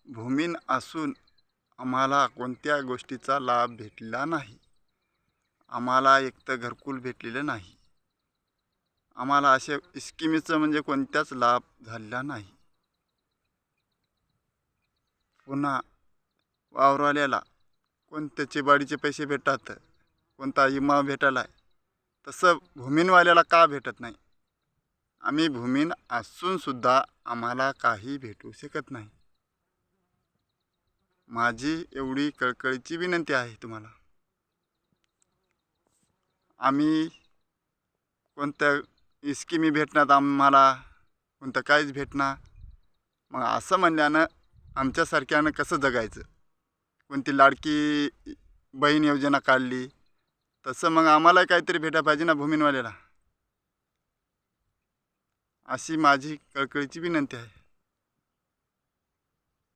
भूमीन असून आम्हाला कोणत्या गोष्टीचा लाभ भेटला नाही. आम्हाला एक तर घरकुल भेटलेलं नाही. आम्हाला असे स्कीमीचं म्हणजे कोणत्याच लाभ झालेला नाही. पुन्हा वावरवाल्याला कोणते चिबाडीचे पैसे भेटतात, कोणता विमा भेटायला आहे, तसं भूमीनवाल्याला का भेटत नाही? आम्ही भूमीन असूनसुद्धा आम्हाला काही भेटू शकत नाही. माझी एवढी कळकळीची विनंती आहे तुम्हाला. आम्ही कोणत्या स्कीमी भेटणार आम्हाला, कोणतं काहीच भेटणार. मग असं म्हणल्यानं आमच्यासारख्यानं कसं जगायचं? कोणती लाडकी बहीण योजना काढली, तसं मग आम्हाला काहीतरी भेटायला पाहिजे ना भूमीनवाल्याला. अशी माझी कळकळीची विनंती आहे.